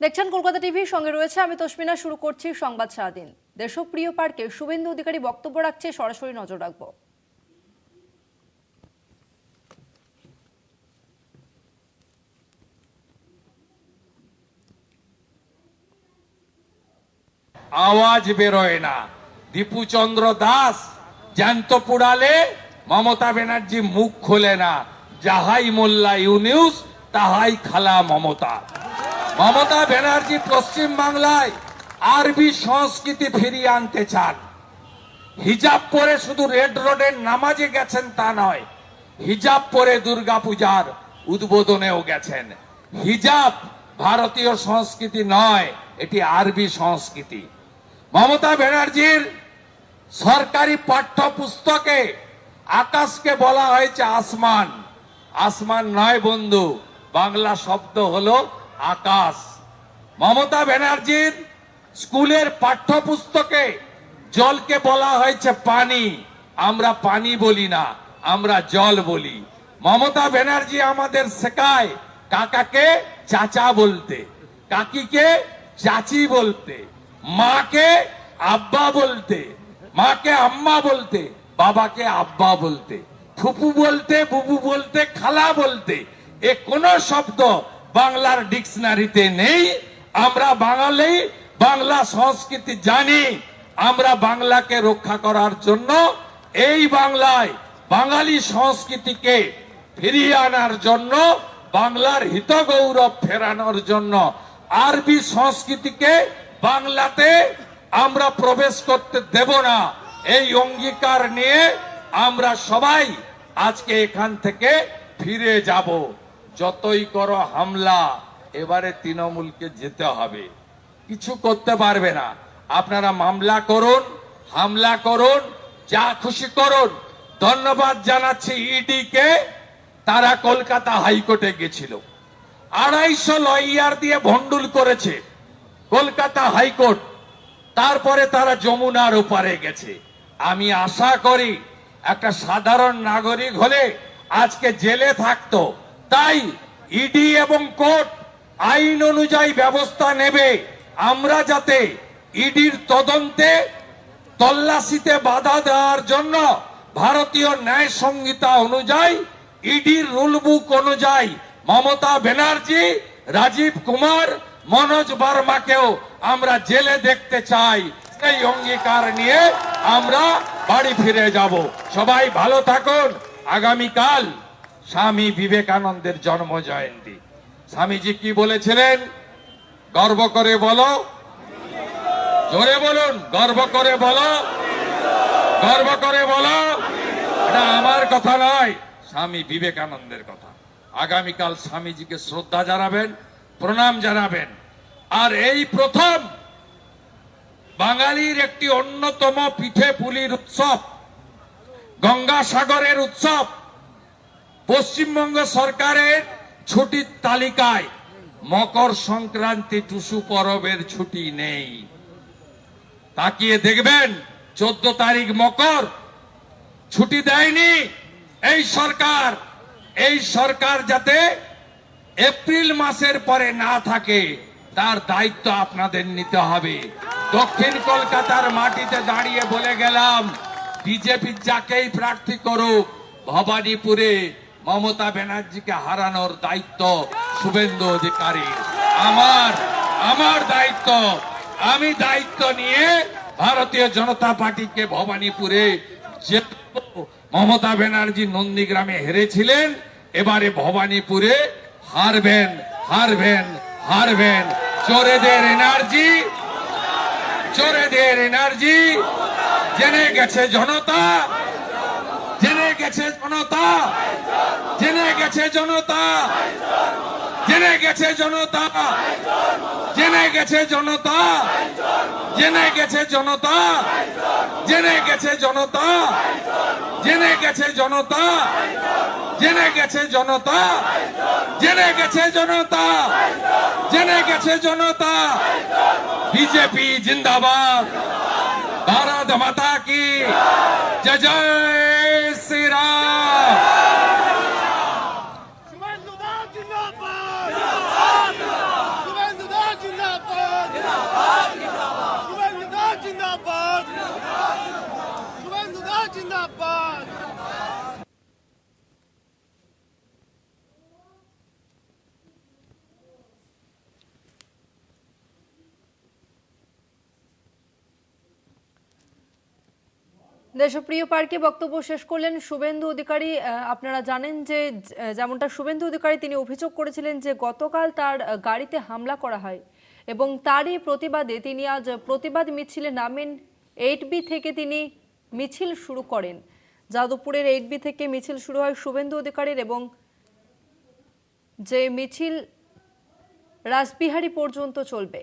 দেখছেন কলকাতা টিভি, সঙ্গে রয়েছে আমি তসমিনা। শুরু করছি সংবাদ সারাদিন। দেশপ্রিয় পার্কে শুভেন্দু অধিকারী বক্তব্য রাখছে, সরাসরি নজর রাখবো। আওয়াজ বেরোয় না। দীপুচন্দ্র দাস জ্যান্ত পুড়ালে মমতা ব্যানার্জি মুখ খোলে না। যাহাই মোল্লা ইউনিউস তাহাই খালা মমতা। মমতা ব্যানার্জি পশ্চিম বাংলায় আরবি সংস্কৃতি ফিরিয়ে আনতে চান। হিজাব পরে শুধু রেড রোডের নামাজে গেছেন তা নয়, হিজাব পরে দুর্গাপূজার উদ্বোধনেও গেছেন। হিজাব ভারতীয় সংস্কৃতি নয়, এটি আরবি সংস্কৃতি। মমতা ব্যানার্জির সরকারি পাঠ্যপুস্তকে আকাশকে বলা হয়েছে আসমান। আসমান নয় বন্ধু, বাংলা শব্দ হলো আকাশ। মমতা ব্যানার্জির স্কুলের পাঠ্যপুস্তকে জলকে বলা হয়েছে পানি। আমরা পানি বলি না, আমরা জল বলি। মমতা ব্যানার্জি আমাদের শেখায় কাকাকে চাচা বলতে, কাকিকে চাচি বলতে, মাকে আব্বা বলতে, মাকে আম্মা বলতে, বাবাকে আব্বা বলতে, ফুপু বলতে, বুবু বলতে, খালা বলতে। এ কোন শব্দ বাংলার ডিকশনারিতে নেই। আমরা বাঙালি, বাংলা সংস্কৃতি জানি। আমরা বাংলাকে রক্ষা করার জন্য, এই বাংলায় বাঙালি সংস্কৃতিকে ফিরিয়ে আনার জন্য, বাংলার হিত গৌরব ফেরানোর জন্য আরবি সংস্কৃতিকে বাংলাতে আমরা প্রবেশ করতে দেব না। এই অঙ্গীকার নিয়ে আমরা সবাই আজকে এখান থেকে ফিরে যাব। যতই করো হামলা, এবারে তৃণমূলকে যেতে হবে, কিছু করতে পারবে না। আপনারা মামলা করুন, হামলা করুন, যা খুশি করুন। ধন্যবাদ জানাচ্ছি ইডি কে, তারা কলকাতা হাইকোর্টে গেছিল, 250 লয়ার দিয়ে ভন্ডুল করেছে কলকাতা হাইকোর্ট। তারপরে তারা যমুনার ওপারে গেছে। আমি আশা করি একটা সাধারণ নাগরিক হলে আজকে জেলে থাকতো। তাই ইডি এবং কোর্ট আইন অনুযায়ী ব্যবস্থা নেবে। আমরা যাতে ইডির তদন্তে, তল্লাশিতে বাধা দেওয়ার জন্য ভারতীয় ন্যায় সংহিতা অনুযায়ী, ইডির রুল বুক অনুযায়ী মমতা ব্যানার্জি, রাজীব কুমার, মনোজ বার্মাকেও আমরা জেলে দেখতে চাই। সেই অঙ্গীকার নিয়ে আমরা বাড়ি ফিরে যাব। সবাই ভালো থাকুন। আগামীকাল স্বামী বিবেকানন্দের জন্ম জয়ন্তী। স্বামীজি কি বলেছিলেন? গর্ব করে বলো, জোরে বলুন, গর্ব করে বলো, গর্ব করে বলো। এটা আমার কথা নয়, স্বামী বিবেকানন্দের কথা। আগামীকাল স্বামীজিকে শ্রদ্ধা জানাবেন, প্রণাম জানাবেন। আর এই প্রথম বাঙালির একটি অন্যতম পিঠে পুলির উৎসব, গঙ্গাসাগরের উৎসব, পশ্চিমবঙ্গ সরকারের ছুটির তালিকায় মকর সংক্রান্তি টুসু পরবের ছুটি নেই। তাকিয়ে দেখবেন 14 তারিখ মকর, ছুটি দেয়নি এই সরকার। এই সরকার যাতে এপ্রিল মাসের পরে না থাকে, তার দায়িত্ব আপনাদের নিতে হবে। দক্ষিণ কলকাতার মাটিতে দাঁড়িয়ে বলে গেলাম, বিজেপি যাকেই প্রার্থী করুক, ভবানীপুরে মমতা ব্যানার্জিকে হারানোর দায়িত্ব শুভেন্দু অধিকারী। আমার দায়িত্ব। আমি দায়িত্ব নিয়ে ভারতীয় জনতা পার্টিকে ভবানীপুরে মমতা ব্যানার্জি নন্দীগ্রামে হেরেছিলেন, এবারে ভবানীপুরে হারবেন, হারবেন, হারবেন। চোরেদের এনার্জি, চোরেদের এনার্জি জেনে গেছে জনতা, জেনে গেছে জনতা, জেনে গেছে জনতা, জেনে গেছে জনতা, জেনে গেছে জনতা, জেনে গেছে জনতা, জেনে গেছে জনতা, জেনে গেছে জনতা, জেনে গেছে জনতা, জেনে গেছে জনতা, জেনে গেছে জনতা। বিজেপি জিন্দাবাদ। ভারত মাতা কি জয়, জয় শ্রী রাম। শুভেন্দু দা জিন্দাবাদ, জিন্দাবাদ, শুভেন্দু দা জিন্দাবাদ। দেশপ্রিয় পার্কে বক্তব্য শেষ করলেন শুভেন্দু অধিকারী। আপনারা জানেন যে যেমনটা শুভেন্দু অধিকারী তিনি অভিযোগ করেছিলেন যে গতকাল তার গাড়িতে হামলা করা হয় এবং তারই প্রতিবাদে তিনি আজ প্রতিবাদ মিছিলে নামেন। 8B থেকে তিনি মিছিল শুরু করেন। যাদবপুরের 8B থেকে মিছিল শুরু হয় শুভেন্দু অধিকারীর এবং যে মিছিল রাসবিহারী পর্যন্ত চলবে।